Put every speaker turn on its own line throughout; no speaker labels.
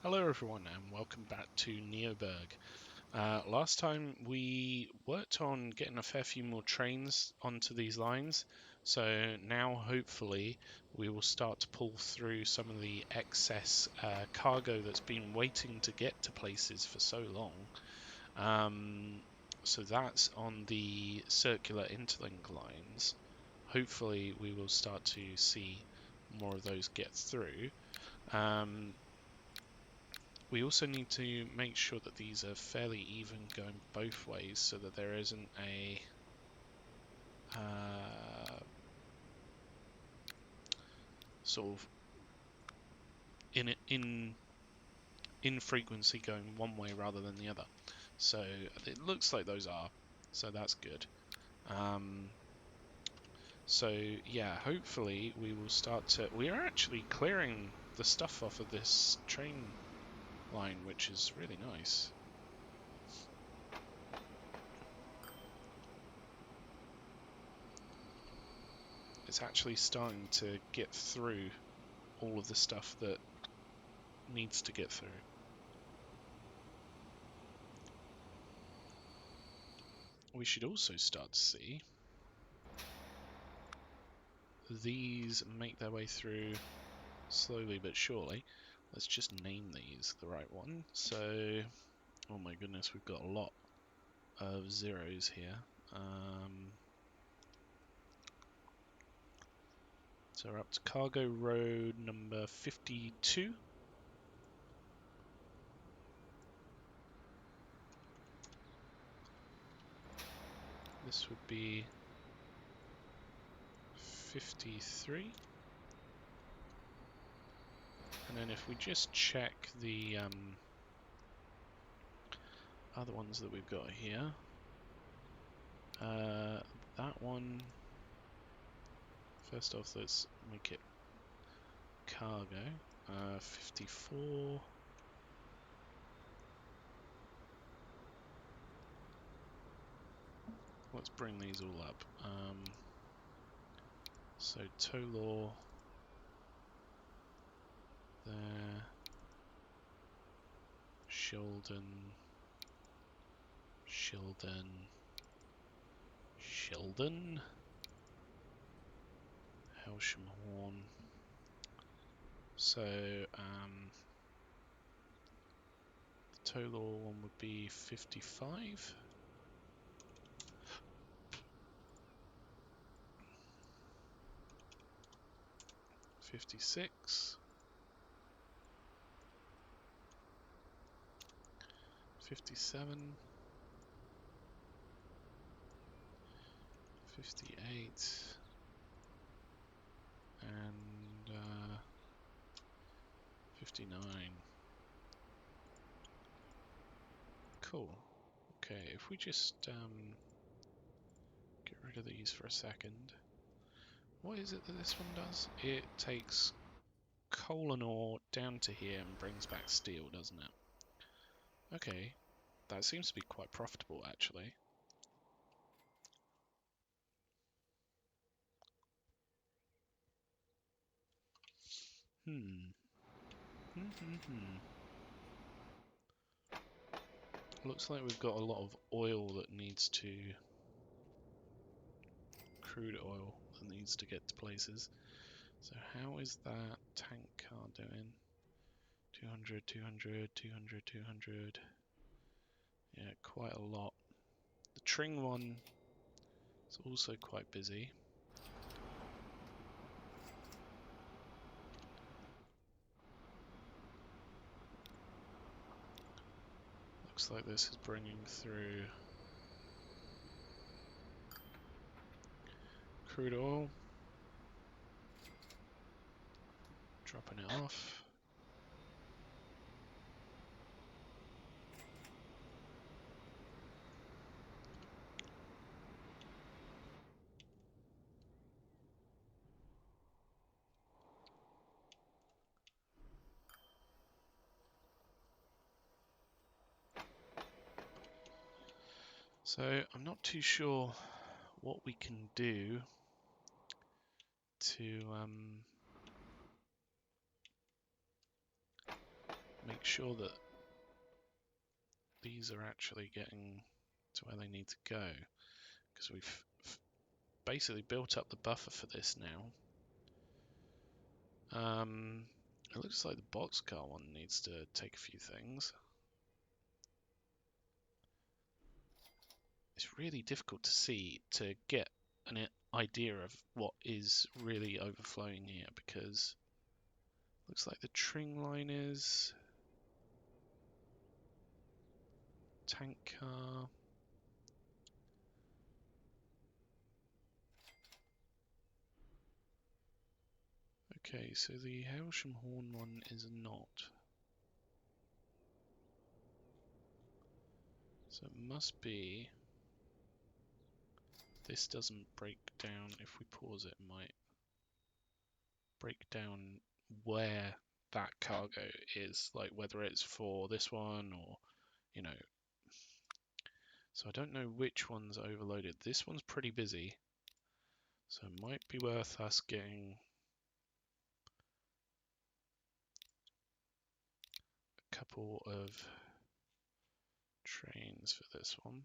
Hello everyone and welcome back to NeoBurgh. Last time we worked on getting a fair few more trains onto these lines, so now hopefully we will start to pull through some of the excess cargo that's been waiting to get to places for so long. So that's on the circular interlink lines. Hopefully we will start to see more of those get through. We also need to make sure that these are fairly even going both ways so that there isn't a sort of in frequency going one way rather than the other. So it looks like those are, so that's good. So yeah, hopefully we will start to. We are actually clearing the stuff off of this train line, which is really nice. It's actually starting to get through all of the stuff that needs to get through. We should also start to see these make their way through slowly but surely. Let's just name these the right one. So, oh my goodness, we've got a lot of zeros here. So we're up to cargo road number 52. This would be 53. And then if we just check the other ones that we've got here, that one, first off, let's make it cargo. 54. Let's bring these all up. So Tolor there, Sheldon, Helsham-Horn. So the Tolor one would be 55. 56. 57. 58. And 59. Cool. Okay, if we just get rid of these for a second. What is it that this one does? It takes coal and ore down to here and brings back steel, doesn't it? Okay, that seems to be quite profitable actually. Looks like we've got a lot of oil that needs to... crude oil that needs to get to places. So how is that tank car doing? 200, 200, 200, 200. Yeah, quite a lot. The Tring one is also quite busy. Looks like this is bringing through crude oil. Dropping it off. So I'm not too sure what we can do to make sure that these are actually getting to where they need to go, because we've basically built up the buffer for this now. It looks like the boxcar one needs to take a few things. It's really difficult to see, to get an idea of what is really overflowing here, because it looks like the tring line is tank car. Okay, so the Hailsham Horn one is not. So it must be this doesn't break down. If we pause it, it might break down where that cargo is, like whether it's for this one or, you know. So I don't know which one's overloaded. This one's pretty busy, so it might be worth us getting a couple of trains for this one.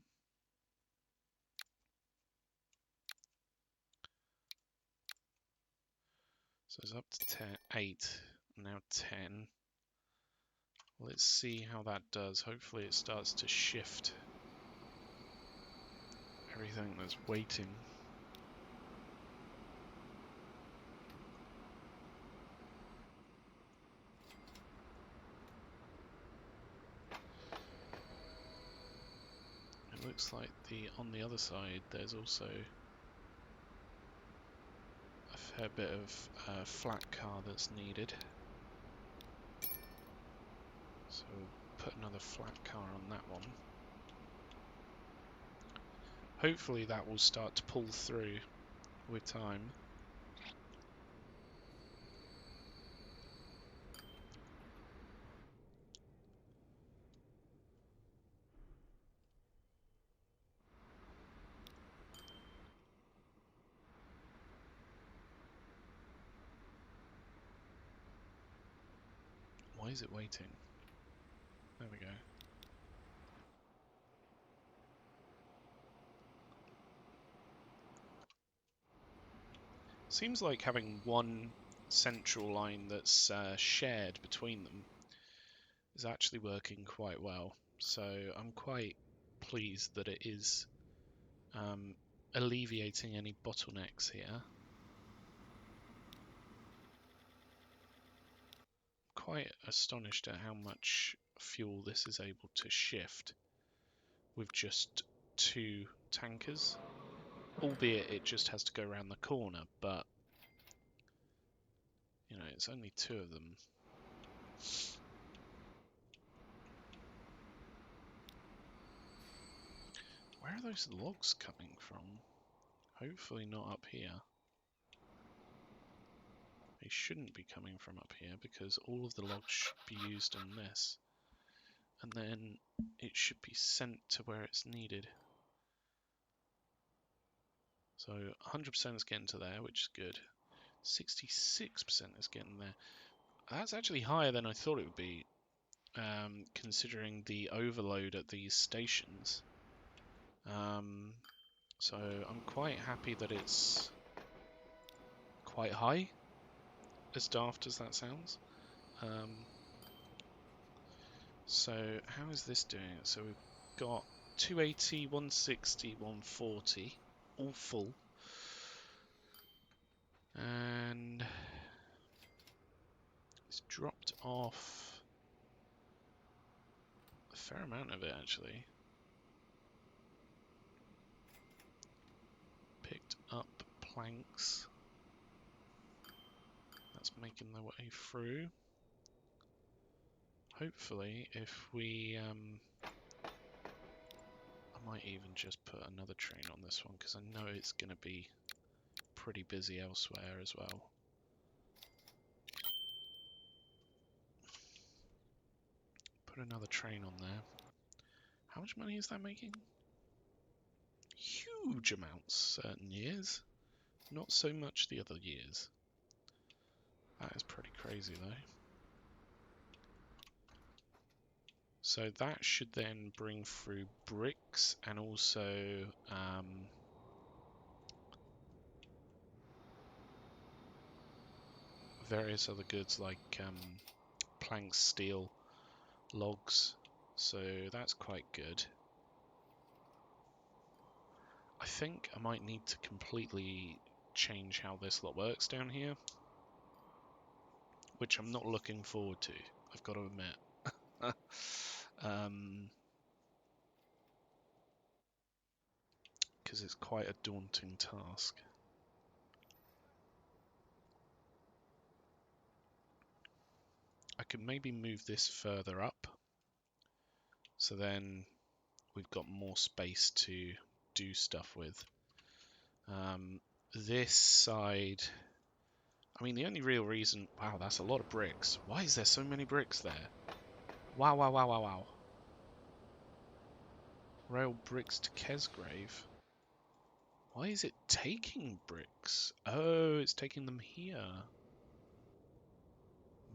So it's up to 8, now 10. Let's see how that does. Hopefully it starts to shift everything that's waiting. It looks like on the other side there's also a fair bit of flat car that's needed. So we'll put another flat car on that one. Hopefully that will start to pull through with time. Why is it waiting? There we go. Seems like having one central line that's shared between them is actually working quite well. So I'm quite pleased that it is alleviating any bottlenecks here. Quite astonished at how much fuel this is able to shift with just 2 tankers, albeit it just has to go around the corner, but you know, it's only 2 of them. Where are those logs coming from? Hopefully not up here. They shouldn't be coming from up here because all of the logs should be used on this. And then it should be sent to where it's needed. So 100% is getting to there, which is good. 66% is getting there. That's actually higher than I thought it would be, considering the overload at these stations. So I'm quite happy that it's quite high, as daft as that sounds. So how is this doing it? So we've got 280, 160, 140, all full. And it's dropped off a fair amount of it, actually. Picked up planks. That's making their way through. Hopefully, if we... I might even just put another train on this one, because I know it's going to be pretty busy elsewhere as well. Put another train on there. How much money is that making? Huge amounts certain years. Not so much the other years. That is pretty crazy though. So that should then bring through bricks and also various other goods like planks, steel, logs. So that's quite good. I think I might need to completely change how this lot works down here, which I'm not looking forward to, I've got to admit. Because it's quite a daunting task. I could maybe move this further up, so then we've got more space to do stuff with. This side, I mean, the only real reason... Wow, that's a lot of bricks. Why is there so many bricks there? Wow, wow, wow, wow, wow. Rail bricks to Kesgrave. Why is it taking bricks? Oh, it's taking them here.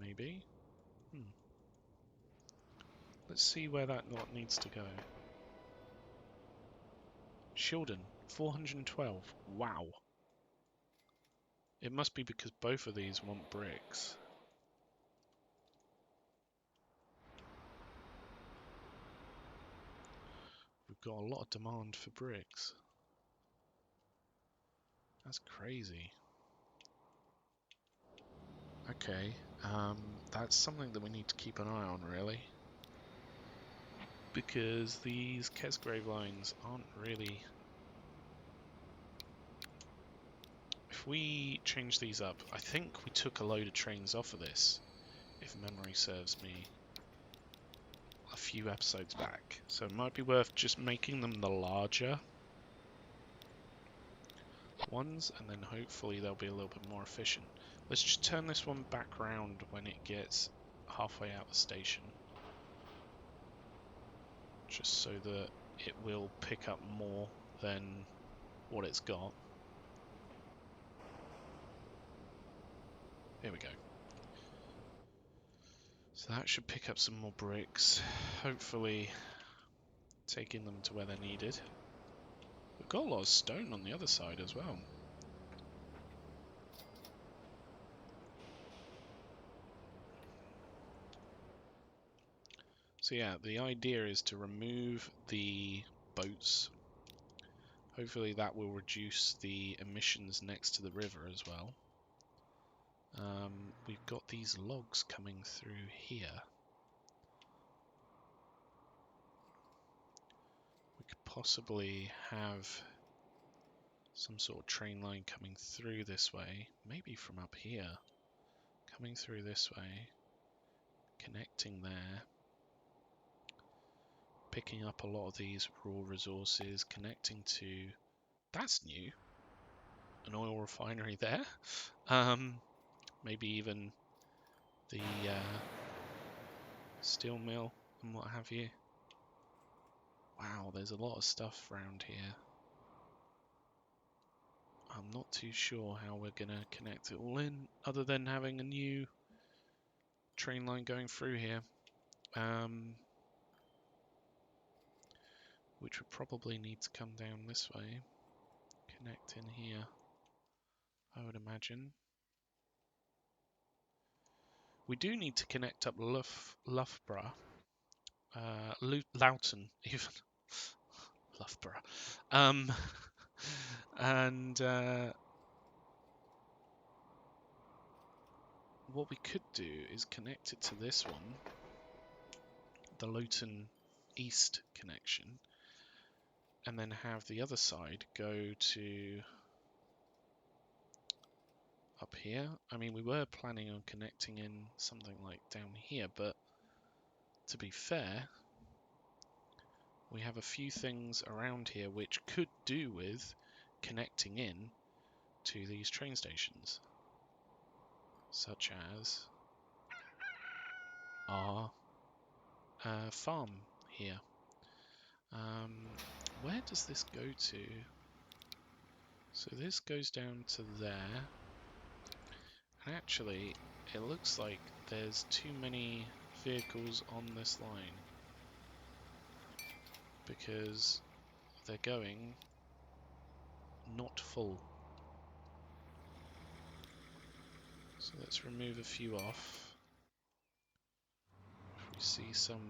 Maybe? Let's see where that lot needs to go. Shildon, 412. Wow. It must be because both of these want bricks. We've got a lot of demand for bricks. That's crazy. Okay, that's something that we need to keep an eye on, really. Because these Kesgrave lines aren't really... If we change these up, I think we took a load of trains off of this, if memory serves me, a few episodes back. So it might be worth just making them the larger ones, and then hopefully they'll be a little bit more efficient. Let's just turn this one back round when it gets halfway out the station, just so that it will pick up more than what it's got. Here we go. So that should pick up some more bricks, hopefully taking them to where they're needed. We've got a lot of stone on the other side as well. So yeah, the idea is to remove the boats. Hopefully that will reduce the emissions next to the river as well. We've got these logs coming through here. We could possibly have some sort of train line coming through this way, maybe from up here, coming through this way, connecting there, picking up a lot of these raw resources, connecting to... That's new. An oil refinery there. Maybe even the steel mill and what have you. Wow, there's a lot of stuff around here. I'm not too sure how we're going to connect it all in, other than having a new train line going through here. Which would probably need to come down this way. Connect in here, I would imagine. We do need to connect up Loughborough. Loughton, even. Loughborough. And what we could do is connect it to this one, the Loughton East connection, and then have the other side go to up here. I mean, we were planning on connecting in something like down here, but to be fair, we have a few things around here which could do with connecting in to these train stations, such as our farm here. Where does this go to? So this goes down to there. And actually, it looks like there's too many vehicles on this line. because they're going not full. So let's remove a few off. If we see some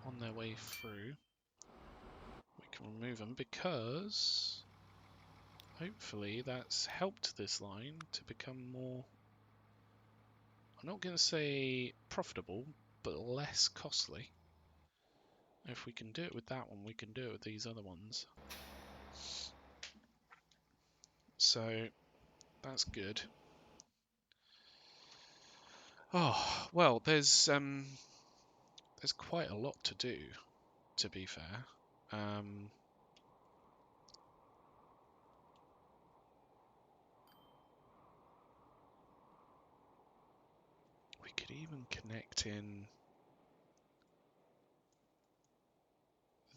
on their way through, we can remove them because hopefully that's helped this line to become more, I'm not going to say profitable, but less costly. If we can do it with that one, we can do it with these other ones. So that's good. Oh, well, there's quite a lot to do, to be fair. We could even connect in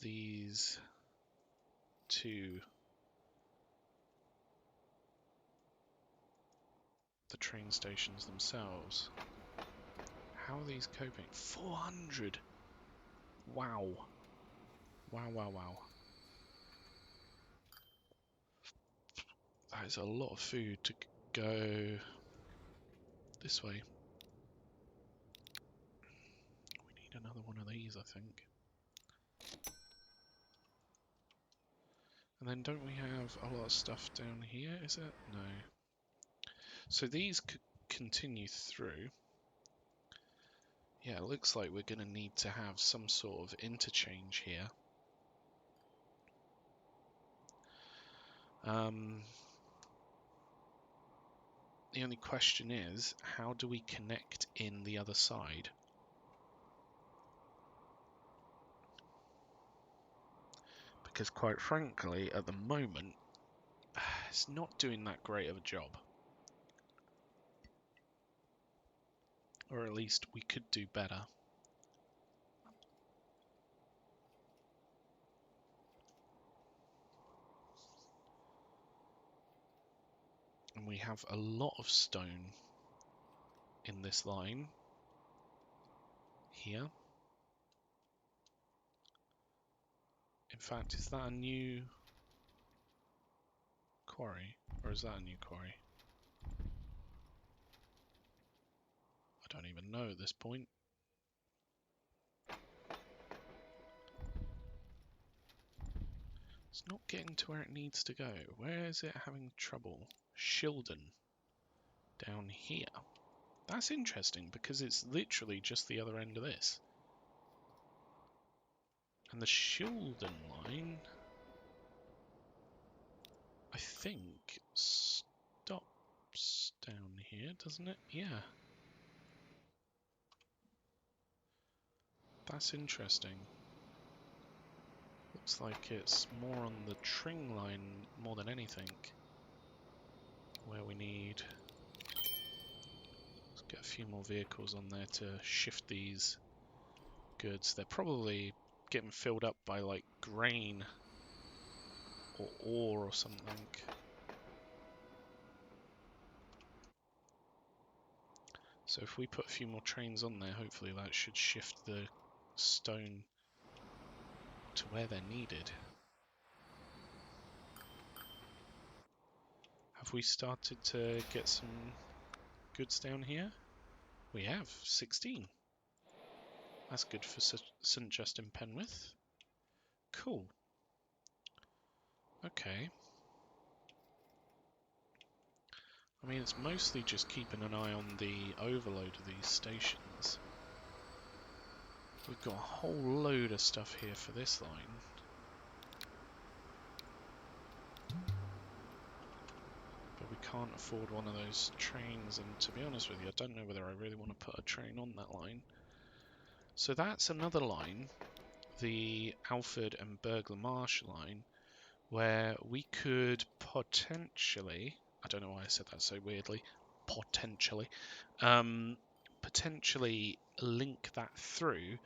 these to the train stations themselves. How are these coping? 400! Wow. Wow, wow, wow. That is a lot of food to go this way. We need another one of these, I think. And then don't we have a lot of stuff down here, is it? No. So these could continue through. Yeah, it looks like we're going to need to have some sort of interchange here. The only question is, how do we connect in the other side? Because quite frankly, at the moment, it's not doing that great of a job. Or at least we could do better. And we have a lot of stone in this line here. In fact, is that a new quarry? Or is that a new quarry? I don't even know at this point. It's not getting to where it needs to go. Where is it having trouble? Shildon. Down here. That's interesting because it's literally just the other end of this. And the Shildon line, I think, stops down here, doesn't it? Yeah. That's interesting. Looks like it's more on the Tring line more than anything. Where we need... Let's get a few more vehicles on there to shift these goods. They're probably getting filled up by like grain or ore or something. So if we put a few more trains on there, hopefully that should shift the stone to where they're needed. Have we started to get some goods down here? We have, 16. That's good for St. Justin Penwith. Cool. Okay. I mean, it's mostly just keeping an eye on the overload of these stations. We've got a whole load of stuff here for this line. But we can't afford one of those trains, and to be honest with you, I don't know whether I really want to put a train on that line. So that's another line, the Alford and Burglar Marsh line, where we could potentially, I don't know why I said that so weirdly, potentially link that through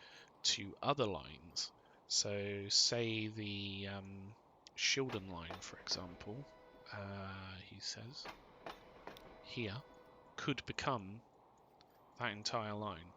to other lines. So say the Shildon line, for example, he says, here, could become that entire line.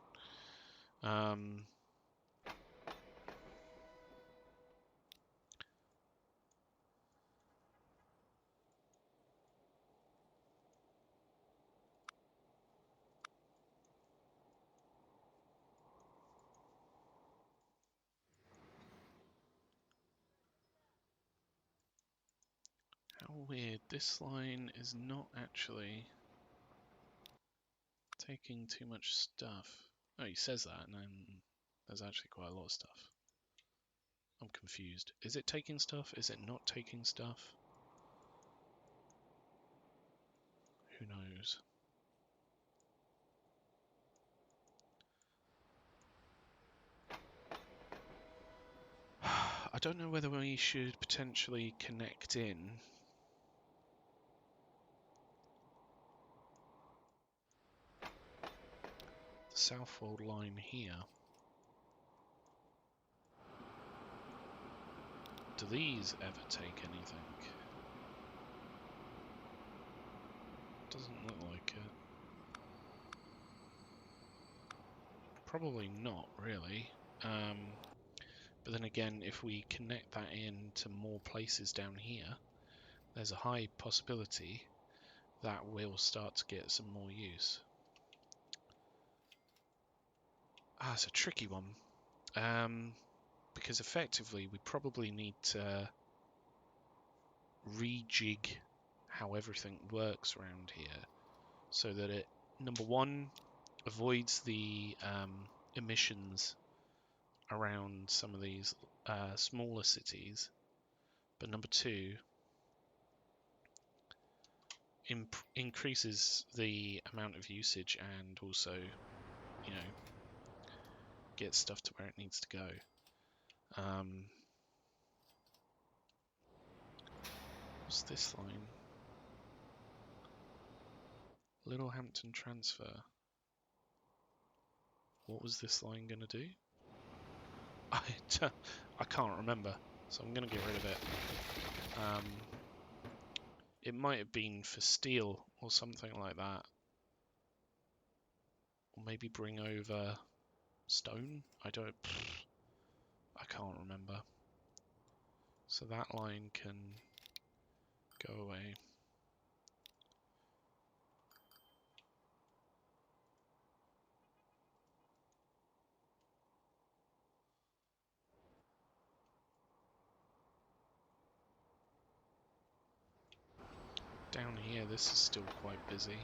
weird. This line is not actually taking too much stuff. Oh, he says that, and then there's actually quite a lot of stuff. I'm confused. Is it taking stuff? Is it not taking stuff? Who knows? I don't know whether we should potentially connect in the Southwold line here. Do these ever take anything? Doesn't look like it. Probably not, really. But then again, if we connect that in to more places down here, there's a high possibility that we'll start to get some more use. It's a tricky one. Because effectively we probably need to rejig how everything works around here so that it, number one, avoids the emissions around some of these smaller cities, but number two, increases the amount of usage and also, you know, gets stuff to where it needs to go. What's this line? Littlehampton transfer. What was this line going to do? I can't remember, so I'm going to get rid of it. It might have been for steel or something like that. Or maybe bring over stone? I can't remember. So that line can go away. Down here, this is still quite busy.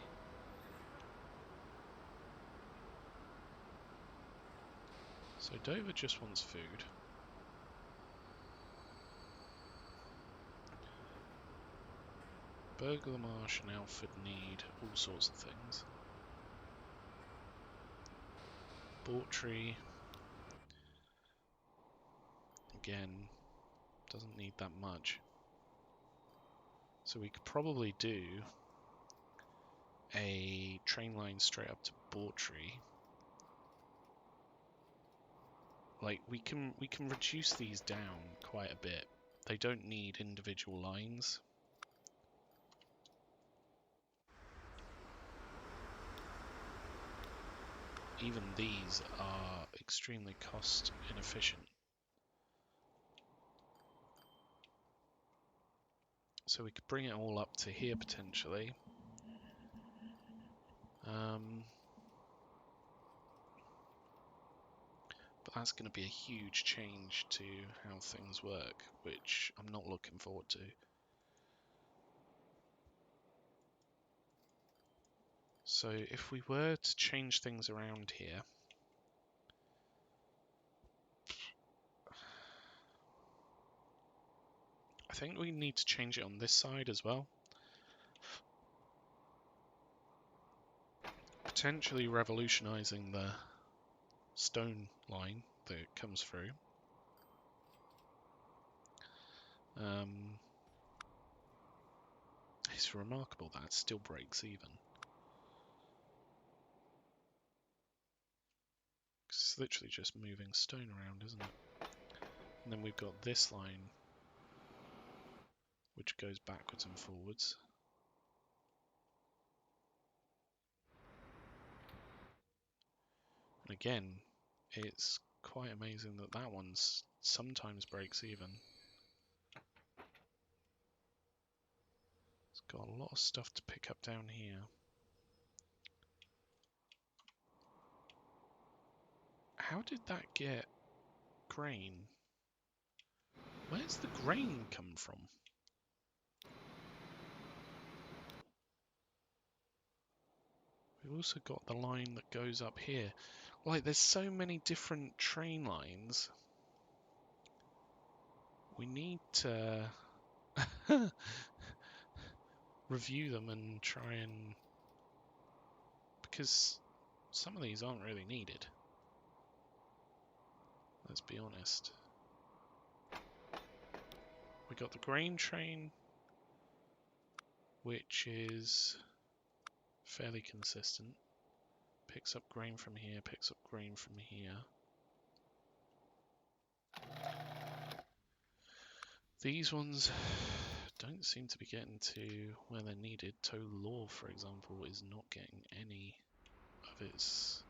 So Dover just wants food. Burgh Marsh and Alford need all sorts of things. Bawtry, again, doesn't need that much. So we could probably do a train line straight up to Bawtry. Like we can reduce these down quite a bit. They don't need individual lines. Even these are extremely cost inefficient. So we could bring it all up to here potentially. But that's going to be a huge change to how things work, which I'm not looking forward to. So if we were to change things around here, I think we need to change it on this side as well. Potentially revolutionizing the stone line that comes through. It's remarkable that it still breaks even. It's literally just moving stone around, isn't it? And then we've got this line, which goes backwards and forwards. And again, it's quite amazing that that one sometimes breaks even. It's got a lot of stuff to pick up down here. How did that get grain? Where's the grain come from? We've also got the line that goes up here. Like, there's so many different train lines. We need to review them and try and... because some of these aren't really needed. Let's be honest. We got the grain train, which is fairly consistent. Picks up grain from here, picks up grain from here. These ones don't seem to be getting to where they're needed. Total Law, for example, is not getting any of its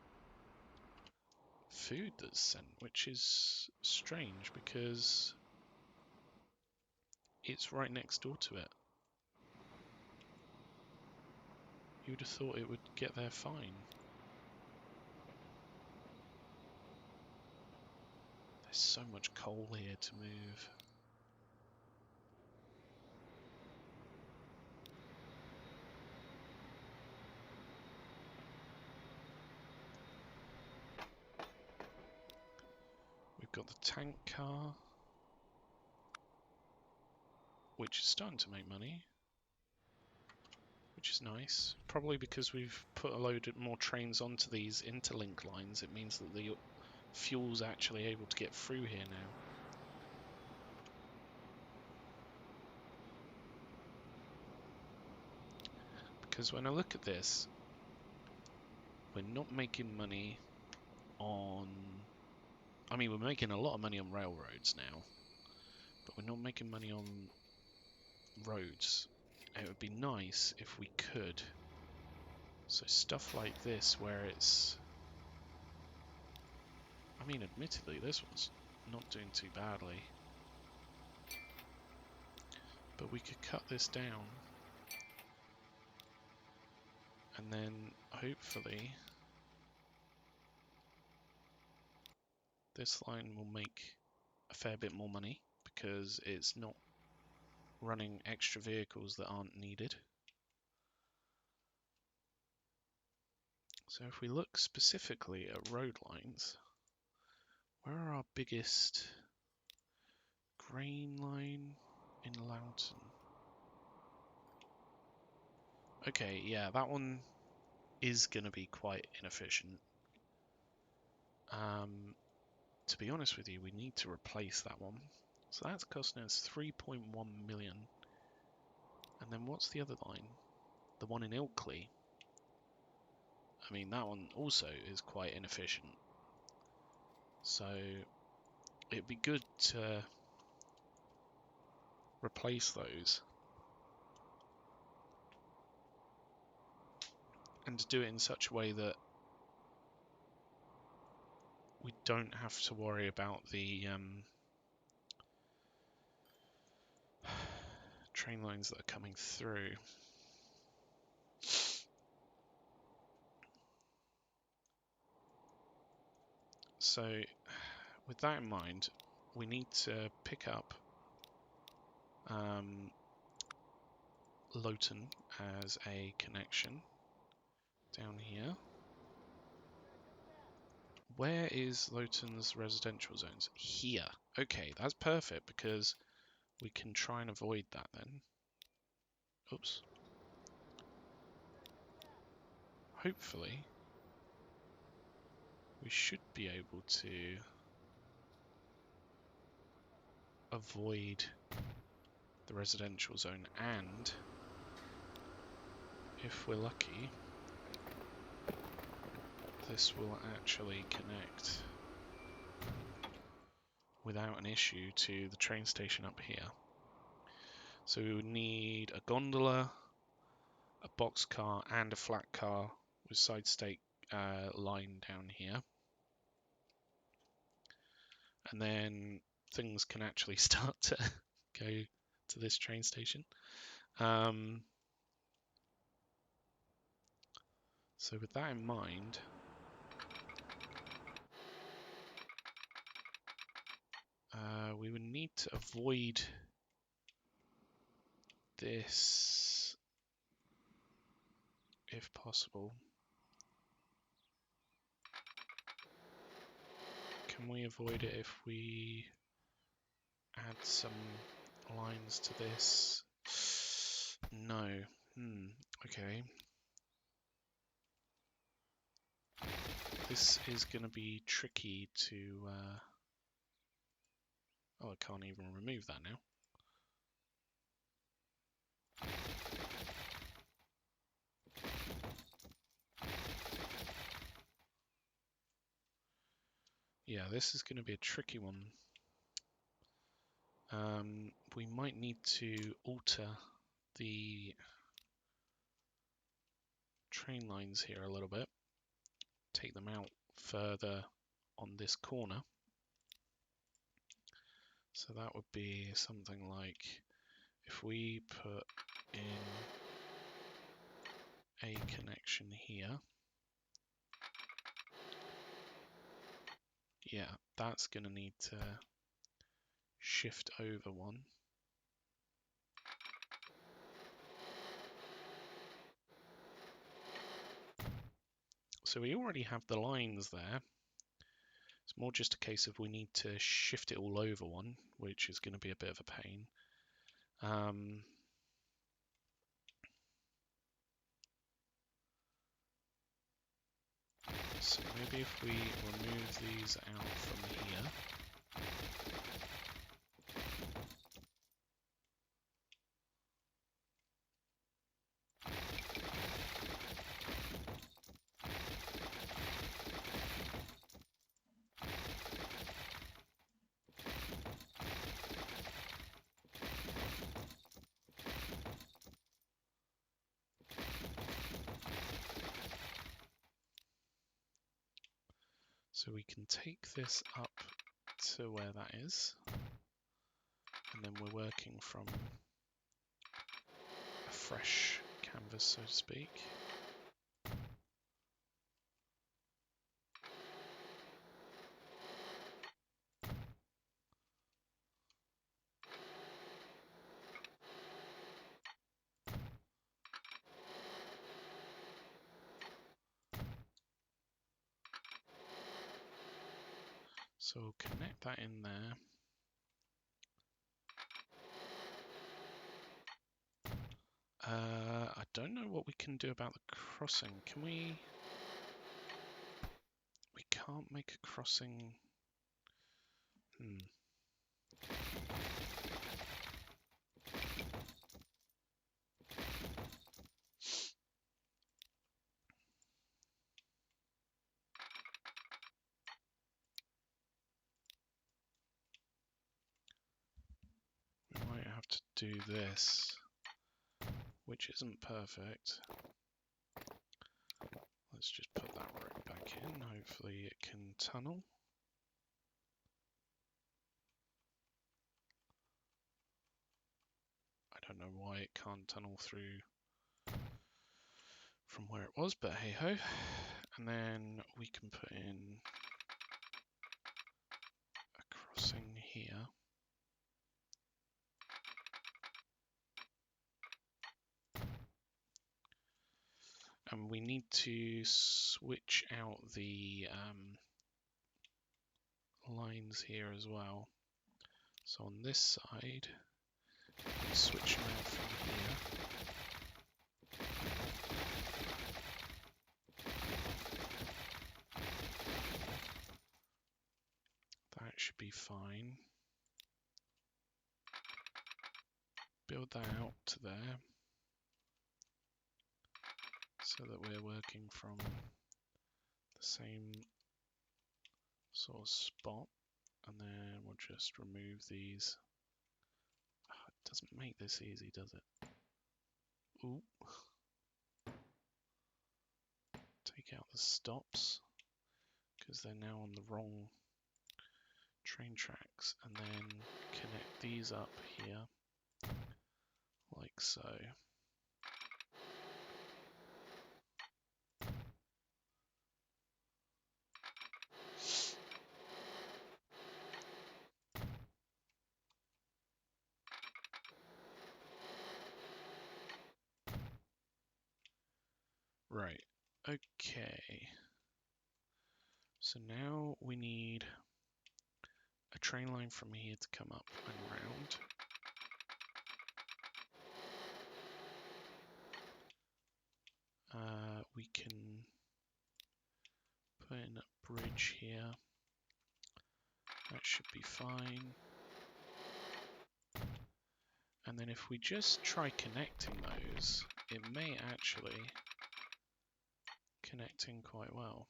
food that's sent, which is strange because it's right next door to it. You would have thought it would get there fine. There's so much coal here to move. We've got the tank car, which is starting to make money, which is nice. Probably because we've put a load more trains onto these interlink lines, it means that the fuel's actually able to get through here now. Because when I look at this, we're not making money on... I mean, we're making a lot of money on railroads now, but we're not making money on roads. It would be nice if we could. So stuff like this, where it's... I mean, admittedly, this one's not doing too badly. But we could cut this down. And then, hopefully, this line will make a fair bit more money, because it's not running extra vehicles that aren't needed. So if we look specifically at road lines, where are our biggest grain line? In Loughton. Okay, yeah, that one is going to be quite inefficient. To be honest with you, we need to replace that one. So that's costing us 3.1 million. And then what's the other line? The one in Ilkley. I mean, that one also is quite inefficient. So it'd be good to replace those. And to do it in such a way that we don't have to worry about the train lines that are coming through. So with that in mind, we need to pick up Loughton as a connection down here. Where is Loughton's residential zones? Here. Okay, that's perfect because we can try and avoid that then. Oops. Hopefully, we should be able to avoid the residential zone, and if we're lucky, this will actually connect without an issue to the train station up here. So we would need a gondola, a boxcar, and a flat car with side stake line down here. And then things can actually start to go to this train station. So with that in mind, we would need to avoid this if possible. Can we avoid it if we add some lines to this? No. Okay. This is going to be tricky to... Oh, I can't even remove that now. Yeah, this is going to be a tricky one. We might need to alter the train lines here a little bit. Take them out further on this corner. So that would be something like if we put in a connection here. Yeah, that's going to need to shift over one. So we already have the lines there. It's more just a case of we need to shift it all over one, which is going to be a bit of a pain. So maybe if we remove these out from here. So we can take this up to where that is, and then we're working from a fresh canvas, so to speak. So we'll connect that in there. I don't know what we can do about the crossing. Can we... We can't make a crossing... We might have to do this, which isn't perfect. Let's just put that rope back in. Hopefully it can tunnel. I don't know why it can't tunnel through from where it was, but hey ho. And then we can put in a crossing here. And we need to switch out the lines here as well. So on this side, we switch them out from here. That should be fine. Build that out to there, so that we're working from the same sort of spot. And then we'll just remove these. Oh, it doesn't make this easy, does it? Ooh. Take out the stops, because they're now on the wrong train tracks, and then connect these up here, like so. Right, okay. So now we need train line from here to come up and round. We can put in a bridge here. That should be fine. And then if we just try connecting those, it may actually connect in quite well.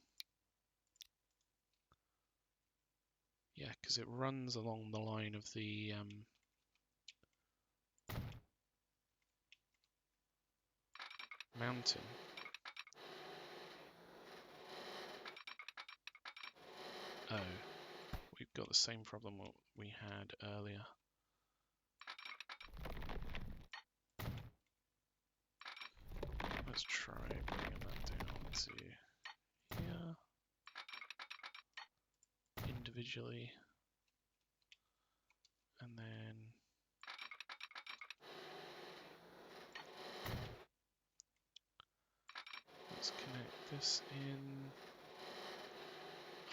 Yeah, because it runs along the line of the mountain. Oh, we've got the same problem what we had earlier. Let's try bringing that down to here individually, and then let's connect this in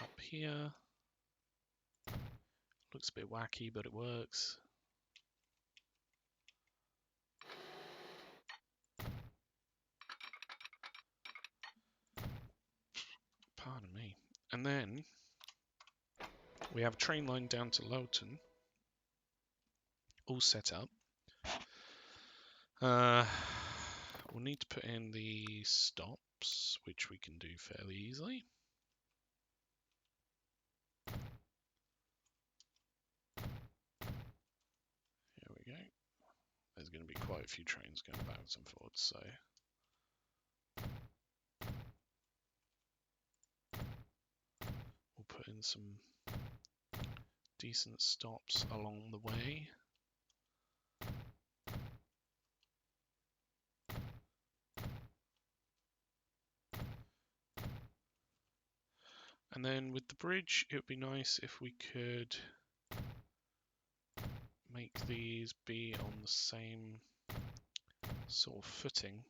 up here. Looks a bit wacky, but it works. Pardon me. And then we have a train line down to Loughton, all set up. We'll need to put in the stops, which we can do fairly easily. Here we go. There's going to be quite a few trains going backwards and forwards, so we'll put in some decent stops along the way. And then with the bridge, it would be nice if we could make these be on the same sort of footing.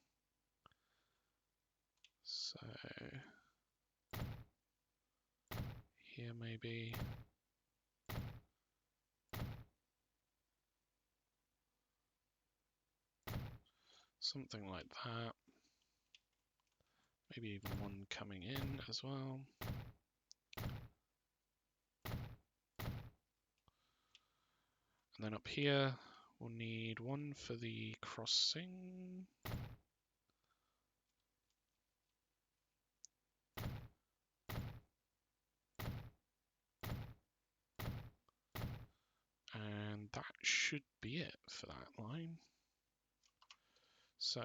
So here maybe. Something like that. Maybe even one coming in as well. And then up here, we'll need one for the crossing. And that should be it for that line. So,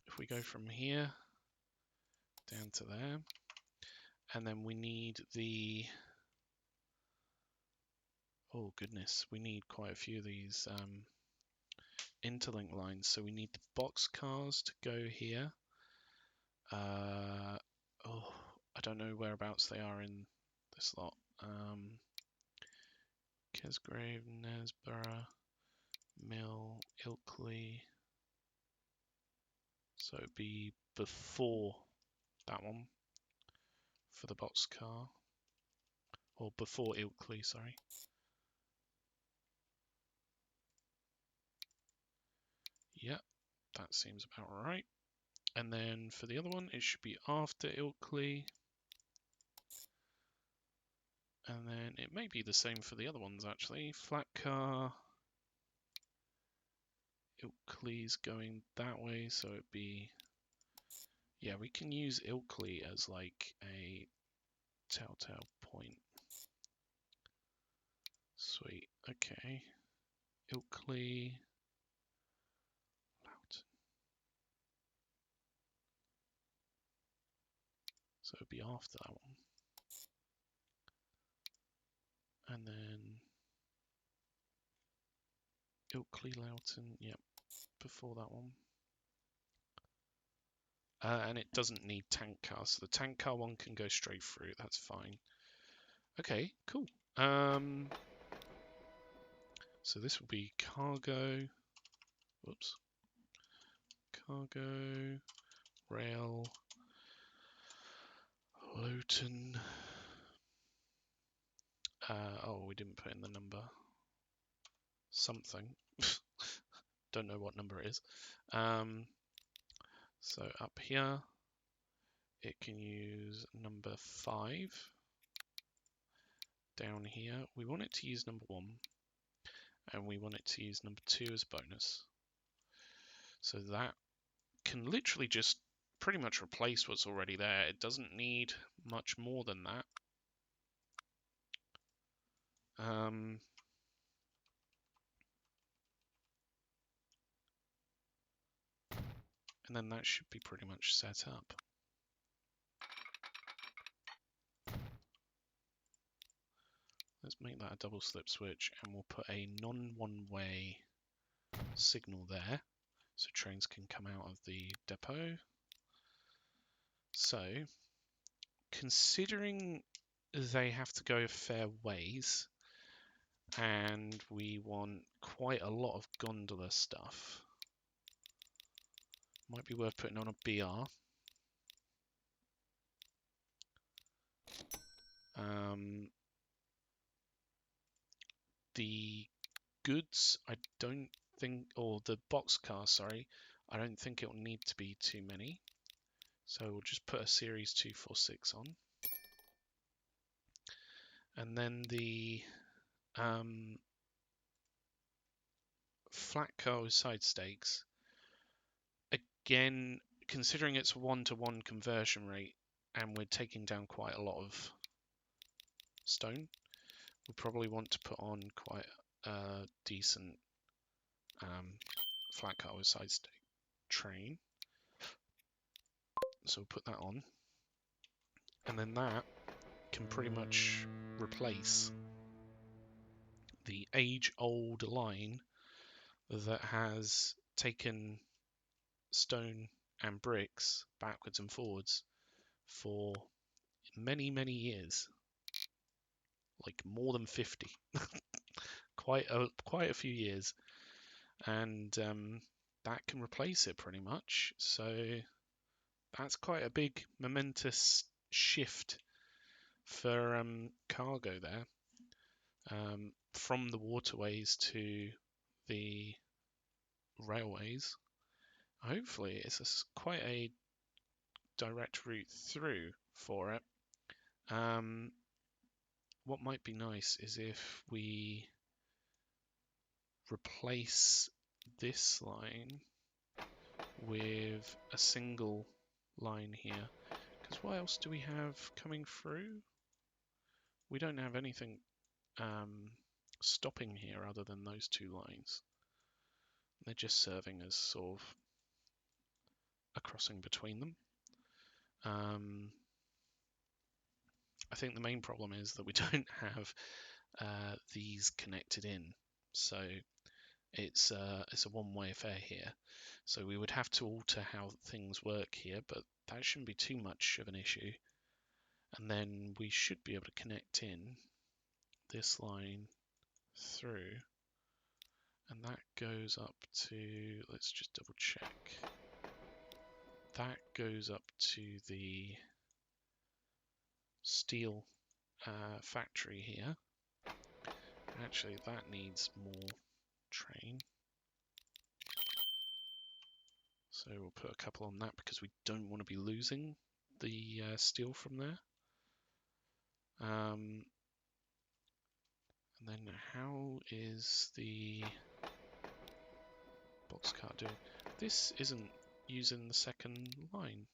if we go from here down to there, and then we need the, oh goodness, we need quite a few of these interlink lines. So we need the box cars to go here. Oh, I don't know whereabouts they are in this lot. Kesgrave, Nesborough, Mill, Ilkley. So it'd be before that one for the boxcar, or before Ilkley, sorry. Yep, that seems about right. And then for the other one, it should be after Ilkley. And then it may be the same for the other ones actually. Flat car. Ilkley's going that way, so it'd be, yeah, we can use Ilkley as like a telltale point. Sweet, okay. Ilkley, Loughton. So it'd be after that one. And then Ilkley, Loughton, yep, before that one. And it doesn't need tank car, so the tank car one can go straight through, that's fine. Okay, cool. So this will be cargo, whoops, cargo, rail, Loughton, Oh, we didn't put in the number. Something. Don't know what number it is. So up here, it can use number 5. Down here, we want it to use number 1, and we want it to use number 2 as a bonus. So that can literally just pretty much replace what's already there. It doesn't need much more than that. And then that should be pretty much set up. Let's make that a double slip switch, and we'll put a non-one-way signal there, so trains can come out of the depot. So, considering they have to go a fair ways, and we want quite a lot of gondola stuff, might be worth putting on a BR. The goods, I don't think, or the boxcar, sorry, I don't think it will need to be too many. So we'll just put a series 246 on. And then the flat car with side stakes, again, considering it's a 1-to-1 conversion rate and we're taking down quite a lot of stone, we probably want to put on quite a decent flat car with side stake train. So we'll put that on. And then that can pretty much replace the age-old line that has taken stone and bricks backwards and forwards for many, many years, like more than 50, quite a few years, and that can replace it pretty much. So that's quite a big momentous shift for cargo there, from the waterways to the railways. Hopefully it's quite a direct route through for it. What might be nice is if we replace this line with a single line here, because what else do we have coming through? We don't have anything stopping here other than those 2 lines. They're just serving as sort of a crossing between them. I think the main problem is that we don't have these connected in, so it's a one-way affair here. So we would have to alter how things work here, but that shouldn't be too much of an issue. And then we should be able to connect in this line through, and that goes up to, let's just double check, that goes up to the steel factory here. Actually, that needs more train, so we'll put a couple on that because we don't want to be losing the steel from there. And then how is the boxcar doing? This isn't using the second line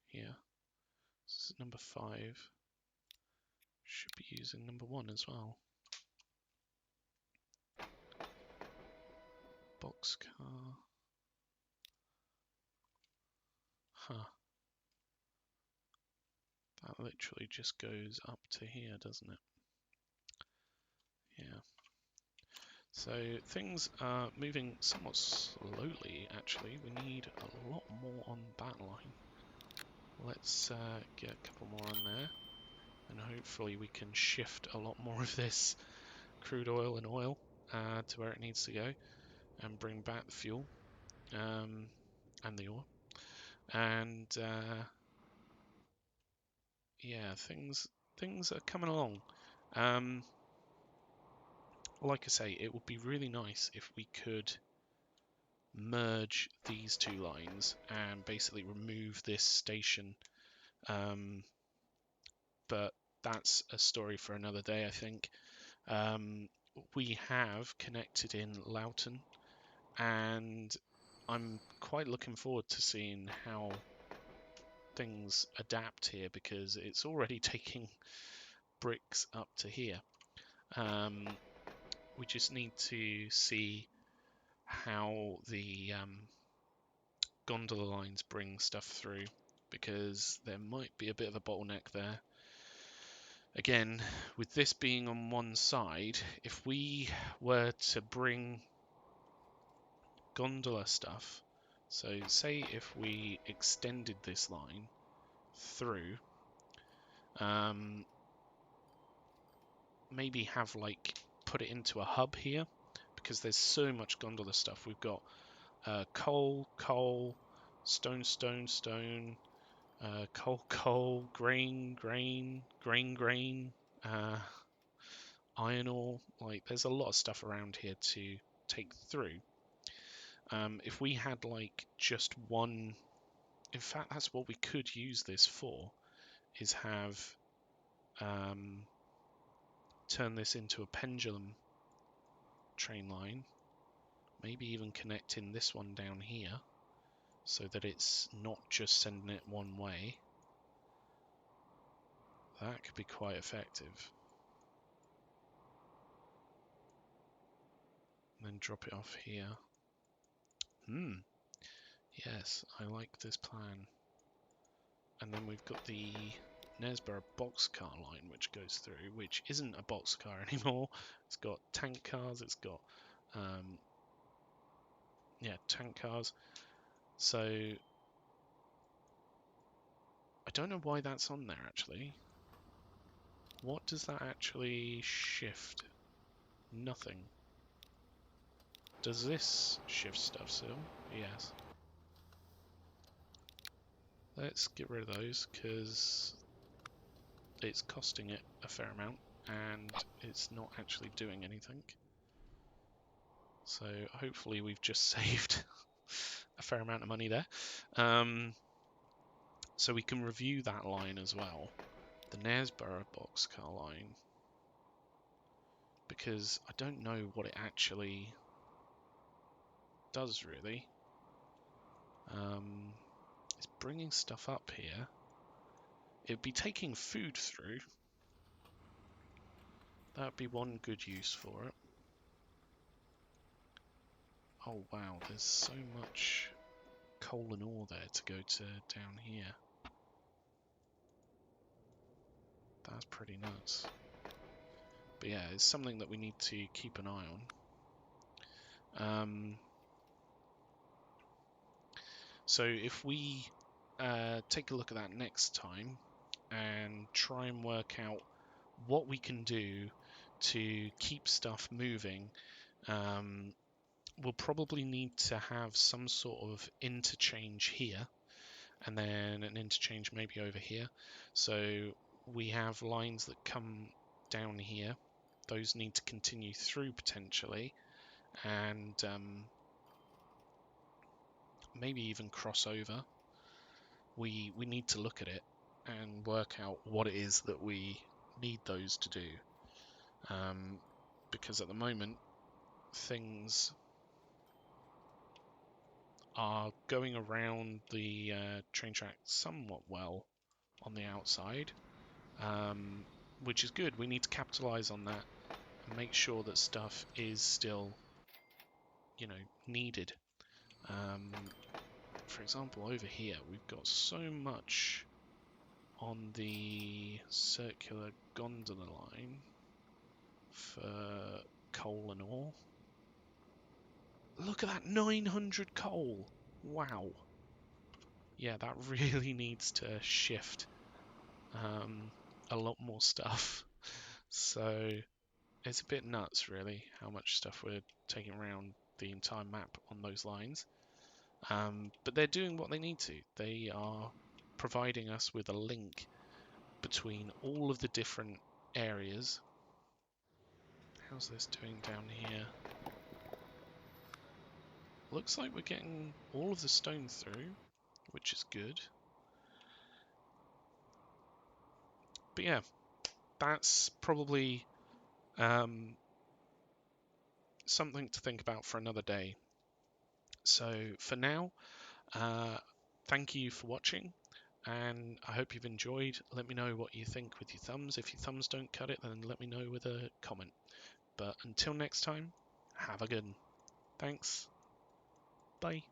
here. This is number 5. Should be using number 1 as well. Boxcar. Huh. That literally just goes up to here, doesn't it? Yeah. So things are moving somewhat slowly, actually. We need a lot more on that line. Let's get a couple more on there, and hopefully we can shift a lot more of this crude oil and oil to where it needs to go, and bring back the fuel and the oil. And yeah, things are coming along. like I say, it would be really nice if we could merge these two lines and basically remove this station. But that's a story for another day, I think. We have connected in Loughton, and I'm quite looking forward to seeing how things adapt here, because it's already taking bricks up to here. We just need to see how the gondola lines bring stuff through, because there might be a bit of a bottleneck there. Again, with this being on one side, if we were to bring gondola stuff, so say if we extended this line through, maybe have like put it into a hub here, because there's so much gondola stuff. We've got coal, stone, coal, grain, iron ore. Like, there's a lot of stuff around here to take through. If we had like just one, in fact, that's what we could use this for, is have turn this into a pendulum train line, maybe even connecting this one down here so that it's not just sending it one way. That could be quite effective. And then drop it off here. Yes, I like this plan. And then we've got the NeoBurgh boxcar line which goes through, which isn't a boxcar anymore. It's got tank cars, it's got tank cars. So I don't know why that's on there actually. What does that actually shift? Nothing. Does this shift stuff still? Yes. Let's get rid of those, because it's costing it a fair amount and it's not actually doing anything. So hopefully we've just saved a fair amount of money there. So we can review that line as well, the NeoBurgh boxcar line, because I don't know what it actually does really. It's bringing stuff up here. It'd be taking food through. That'd be one good use for it. Oh wow, there's so much coal and ore there to go to down here. That's pretty nuts. But yeah, it's something that we need to keep an eye on. So if we take a look at that next time and try and work out what we can do to keep stuff moving, we'll probably need to have some sort of interchange here, and then an interchange maybe over here. So we have lines that come down here. Those need to continue through potentially, and maybe even cross over. We need to look at it and work out what it is that we need those to do, because at the moment things are going around the train track somewhat well on the outside, which is good. We need to capitalize on that and make sure that stuff is still, needed. For example, over here we've got so much on the circular gondola line for coal and ore. Look at that, 900 coal! Wow. Yeah, that really needs to shift a lot more stuff. So it's a bit nuts, really, how much stuff we're taking around the entire map on those lines. But they're doing what they need to. They are providing us with a link between all of the different areas. How's this doing down here? Looks like we're getting all of the stone through, which is good. But yeah, that's probably something to think about for another day. So for now, thank you for watching, and I hope you've enjoyed. Let me know what you think with your thumbs. If your thumbs don't cut it, then let me know with a comment. But until next time, have a good one. Thanks. Bye.